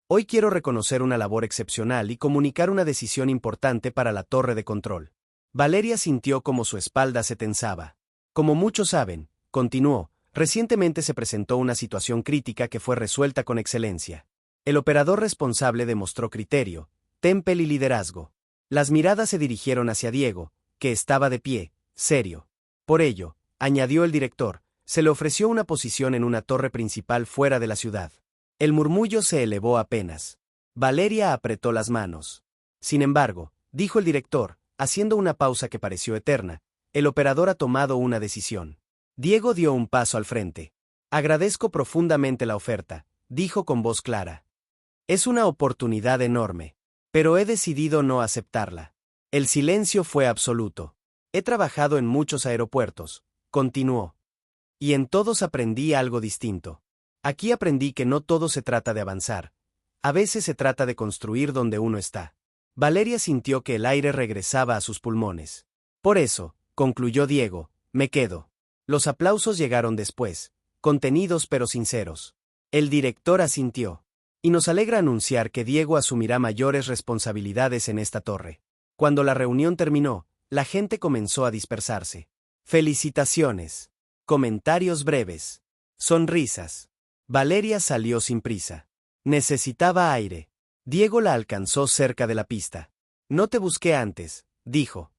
Hoy quiero reconocer una labor excepcional y comunicar una decisión importante para la torre de control. Valeria sintió como su espalda se tensaba. Como muchos saben, continuó, recientemente se presentó una situación crítica que fue resuelta con excelencia. El operador responsable demostró criterio, temple y liderazgo. Las miradas se dirigieron hacia Diego, que estaba de pie, serio. Por ello, añadió el director, se le ofreció una posición en una torre principal fuera de la ciudad. El murmullo se elevó apenas. Valeria apretó las manos. Sin embargo, dijo el director, haciendo una pausa que pareció eterna, el operador ha tomado una decisión. Diego dio un paso al frente. Agradezco profundamente la oferta, dijo con voz clara. Es una oportunidad enorme. Pero he decidido no aceptarla. El silencio fue absoluto. He trabajado en muchos aeropuertos, continuó. Y en todos aprendí algo distinto. Aquí aprendí que no todo se trata de avanzar. A veces se trata de construir donde uno está. Valeria sintió que el aire regresaba a sus pulmones. Por eso, concluyó Diego, me quedo. Los aplausos llegaron después, contenidos pero sinceros. El director asintió. Y nos alegra anunciar que Diego asumirá mayores responsabilidades en esta torre. Cuando la reunión terminó, la gente comenzó a dispersarse. Felicitaciones. Comentarios breves. Sonrisas. Valeria salió sin prisa. Necesitaba aire. Diego la alcanzó cerca de la pista. No te busqué antes, dijo.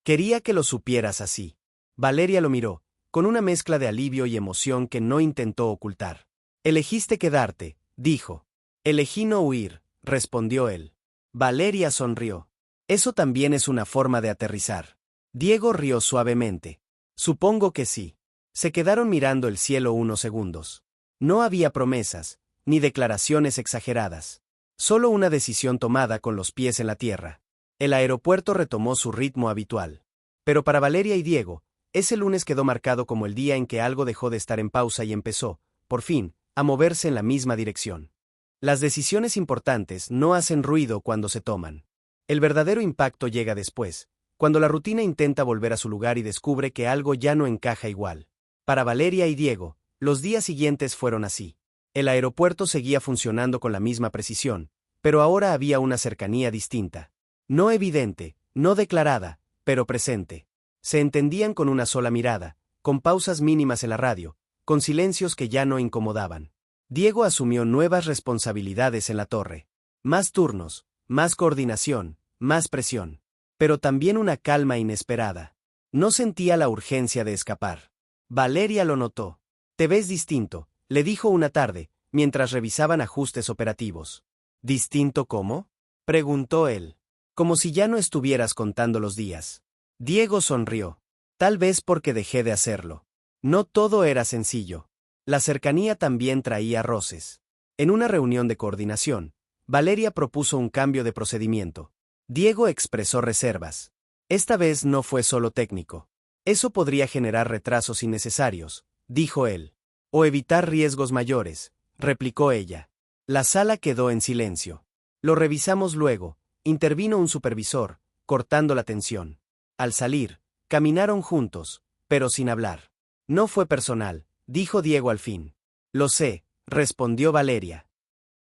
Quería que lo supieras así. Valeria lo miró, con una mezcla de alivio y emoción que no intentó ocultar. Elegiste quedarte, dijo. Elegí no huir, respondió él. Valeria sonrió. Eso también es una forma de aterrizar. Diego rió suavemente. Supongo que sí. Se quedaron mirando el cielo unos segundos. No había promesas, ni declaraciones exageradas. Solo una decisión tomada con los pies en la tierra. El aeropuerto retomó su ritmo habitual. Pero para Valeria y Diego, ese lunes quedó marcado como el día en que algo dejó de estar en pausa y empezó, por fin, a moverse en la misma dirección. Las decisiones importantes no hacen ruido cuando se toman. El verdadero impacto llega después, cuando la rutina intenta volver a su lugar y descubre que algo ya no encaja igual. Para Valeria y Diego, los días siguientes fueron así. El aeropuerto seguía funcionando con la misma precisión, pero ahora había una cercanía distinta. No evidente, no declarada, pero presente. Se entendían con una sola mirada, con pausas mínimas en la radio, con silencios que ya no incomodaban. Diego asumió nuevas responsabilidades en la torre. Más turnos, más coordinación, más presión. Pero también una calma inesperada. No sentía la urgencia de escapar. Valeria lo notó. Te ves distinto, le dijo una tarde, mientras revisaban ajustes operativos. ¿Distinto cómo?, preguntó él. Como si ya no estuvieras contando los días. Diego sonrió. Tal vez porque dejé de hacerlo. No todo era sencillo. La cercanía también traía roces. En una reunión de coordinación, Valeria propuso un cambio de procedimiento. Diego expresó reservas. Esta vez no fue solo técnico. Eso podría generar retrasos innecesarios, dijo él. O evitar riesgos mayores, replicó ella. La sala quedó en silencio. Lo revisamos luego, intervino un supervisor, cortando la tensión. Al salir, caminaron juntos, pero sin hablar. No fue personal, dijo Diego al fin. Lo sé, respondió Valeria.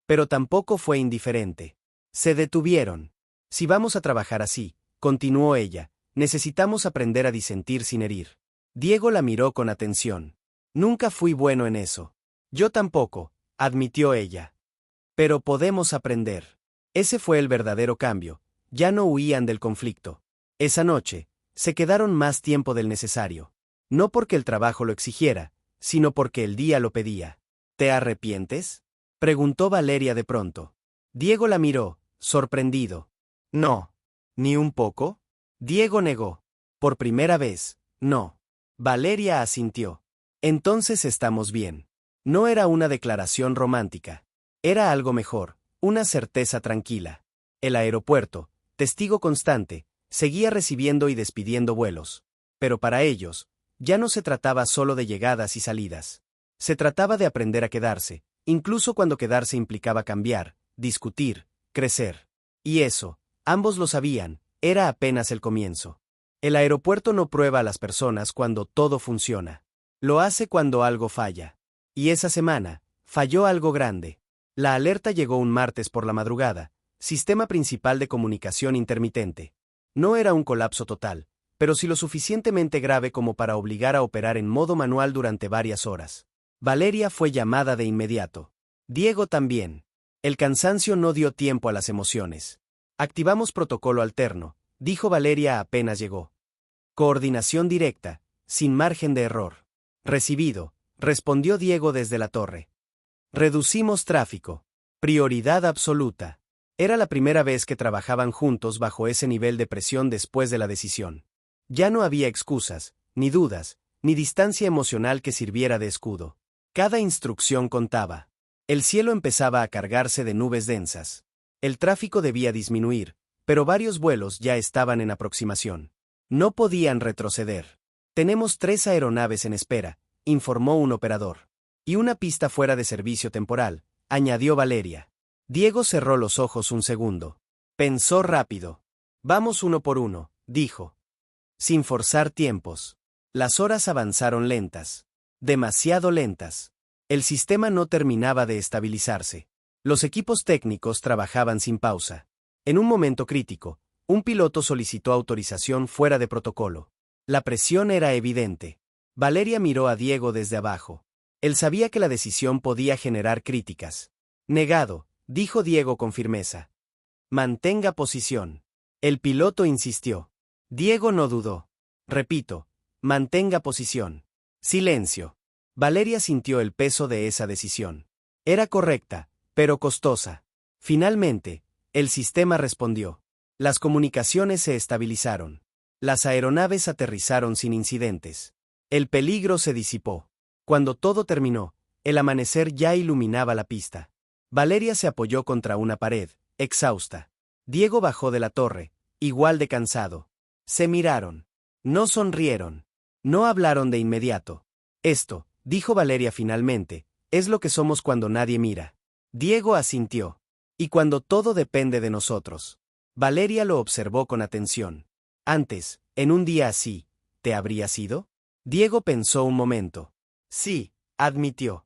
Pero tampoco fue indiferente. Se detuvieron. Si vamos a trabajar así, continuó ella, necesitamos aprender a disentir sin herir. Diego la miró con atención. Nunca fui bueno en eso. Yo tampoco, admitió ella. Pero podemos aprender. Ese fue el verdadero cambio. Ya no huían del conflicto. Esa noche, Se quedaron más tiempo del necesario. No porque el trabajo lo exigiera, sino porque el día lo pedía. ¿Te arrepientes?, preguntó Valeria de pronto. Diego la miró, sorprendido. No. ¿Ni un poco? Diego negó. Por primera vez, no. Valeria asintió. Entonces estamos bien. No era una declaración romántica. Era algo mejor, una certeza tranquila. El aeropuerto, testigo constante, seguía recibiendo y despidiendo vuelos. Pero para ellos, ya no se trataba solo de llegadas y salidas. Se trataba de aprender a quedarse, incluso cuando quedarse implicaba cambiar, discutir, crecer. Y eso, ambos lo sabían, era apenas el comienzo. El aeropuerto no prueba a las personas cuando todo funciona. Lo hace cuando algo falla. Y esa semana, falló algo grande. La alerta llegó un martes por la madrugada, sistema principal de comunicación intermitente. No era un colapso total, pero sí lo suficientemente grave como para obligar a operar en modo manual durante varias horas. Valeria fue llamada de inmediato. Diego también. El cansancio no dio tiempo a las emociones. Activamos protocolo alterno, dijo Valeria apenas llegó. Coordinación directa, sin margen de error. Recibido, respondió Diego desde la torre. Reducimos tráfico. Prioridad absoluta. Era la primera vez que trabajaban juntos bajo ese nivel de presión después de la decisión. Ya no había excusas, ni dudas, ni distancia emocional que sirviera de escudo. Cada instrucción contaba. El cielo empezaba a cargarse de nubes densas. El tráfico debía disminuir, pero varios vuelos ya estaban en aproximación. No podían retroceder. Tenemos 3 aeronaves en espera, informó un operador. Y una pista fuera de servicio temporal, añadió Valeria. Diego cerró los ojos un segundo. Pensó rápido. Vamos uno por uno, dijo. Sin forzar tiempos. Las horas avanzaron lentas. Demasiado lentas. El sistema no terminaba de estabilizarse. Los equipos técnicos trabajaban sin pausa. En un momento crítico, un piloto solicitó autorización fuera de protocolo. La presión era evidente. Valeria miró a Diego desde abajo. Él sabía que la decisión podía generar críticas. Negado, dijo Diego con firmeza. Mantenga posición. El piloto insistió. Diego no dudó. Repito, mantenga posición. Silencio. Valeria sintió el peso de esa decisión. Era correcta, pero costosa. Finalmente, el sistema respondió. Las comunicaciones se estabilizaron. Las aeronaves aterrizaron sin incidentes. El peligro se disipó. Cuando todo terminó, el amanecer ya iluminaba la pista. Valeria se apoyó contra una pared, exhausta. Diego bajó de la torre, igual de cansado. Se miraron. No sonrieron. No hablaron de inmediato. Esto, dijo Valeria finalmente, es lo que somos cuando nadie mira. Diego asintió. Y cuando todo depende de nosotros. Valeria lo observó con atención. Antes, en un día así, ¿te habrías ido? Diego pensó un momento. Sí, admitió.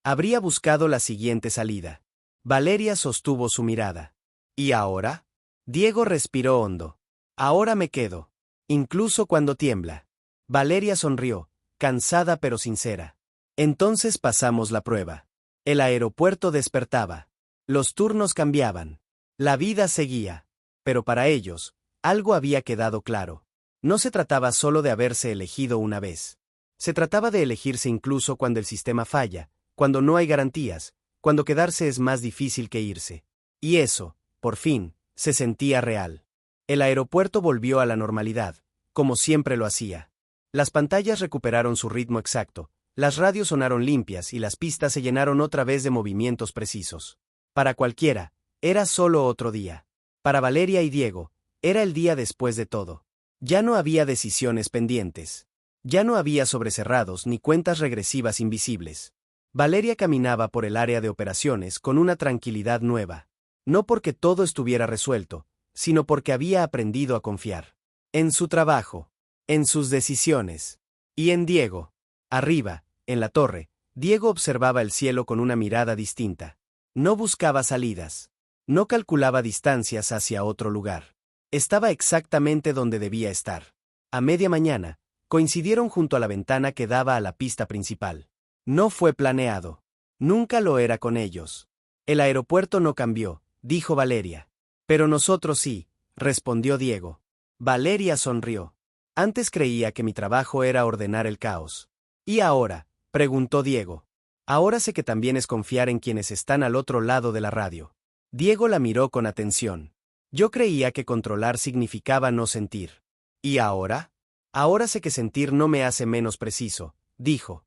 Habría buscado la siguiente salida. Valeria sostuvo su mirada. ¿Y ahora? Diego respiró hondo. Ahora me quedo. Incluso cuando tiembla. Valeria sonrió, cansada pero sincera. Entonces pasamos la prueba. El aeropuerto despertaba. Los turnos cambiaban. La vida seguía. Pero para ellos, algo había quedado claro. No se trataba solo de haberse elegido una vez. Se trataba de elegirse incluso cuando el sistema falla, cuando no hay garantías, cuando quedarse es más difícil que irse. Y eso, por fin, se sentía real. El aeropuerto volvió a la normalidad, como siempre lo hacía. Las pantallas recuperaron su ritmo exacto, las radios sonaron limpias y las pistas se llenaron otra vez de movimientos precisos. Para cualquiera, era solo otro día. Para Valeria y Diego, era el día después de todo. Ya no había decisiones pendientes. Ya no había sobrecerrados ni cuentas regresivas invisibles. Valeria caminaba por el área de operaciones con una tranquilidad nueva. No porque todo estuviera resuelto, sino porque había aprendido a confiar. En su trabajo, en sus decisiones. Y en Diego. Arriba, en la torre, Diego observaba el cielo con una mirada distinta. No buscaba salidas. No calculaba distancias hacia otro lugar. Estaba exactamente donde debía estar. A media mañana, coincidieron junto a la ventana que daba a la pista principal. No fue planeado. Nunca lo era con ellos. El aeropuerto no cambió, dijo Valeria. Pero nosotros sí, respondió Diego. Valeria sonrió. Antes creía que mi trabajo era ordenar el caos. ¿Y ahora?, preguntó Diego. Ahora sé que también es confiar en quienes están al otro lado de la radio. Diego la miró con atención. Yo creía que controlar significaba no sentir. ¿Y ahora? Ahora sé que sentir no me hace menos preciso, dijo.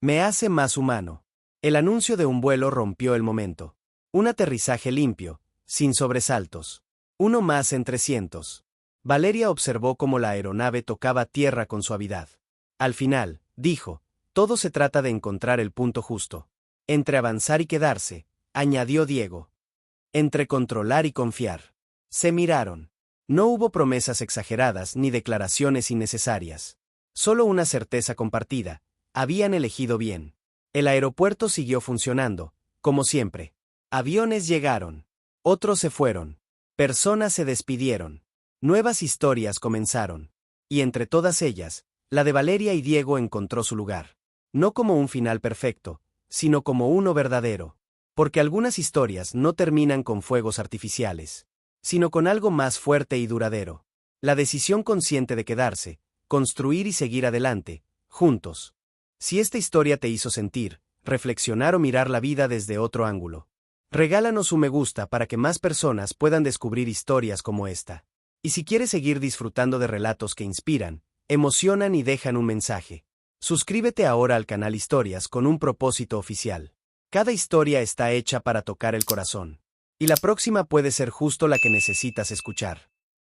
Me hace más humano. El anuncio de un vuelo rompió el momento. Un aterrizaje limpio, sin sobresaltos. Uno más entre cientos. Valeria observó cómo la aeronave tocaba tierra con suavidad. Al final, dijo, todo se trata de encontrar el punto justo. Entre avanzar y quedarse, añadió Diego. Entre controlar y confiar. Se miraron. No hubo promesas exageradas ni declaraciones innecesarias. Solo una certeza compartida. Habían elegido bien. El aeropuerto siguió funcionando, como siempre. Aviones llegaron. Otros se fueron. Personas se despidieron. Nuevas historias comenzaron. Y entre todas ellas, la de Valeria y Diego encontró su lugar. No como un final perfecto, sino como uno verdadero. Porque algunas historias no terminan con fuegos artificiales, sino con algo más fuerte y duradero. La decisión consciente de quedarse, construir y seguir adelante, juntos. Si esta historia te hizo sentir, reflexionar o mirar la vida desde otro ángulo, regálanos un me gusta para que más personas puedan descubrir historias como esta. Y si quieres seguir disfrutando de relatos que inspiran, emocionan y dejan un mensaje, suscríbete ahora al canal Historias con un propósito oficial. Cada historia está hecha para tocar el corazón. Y la próxima puede ser justo la que necesitas escuchar.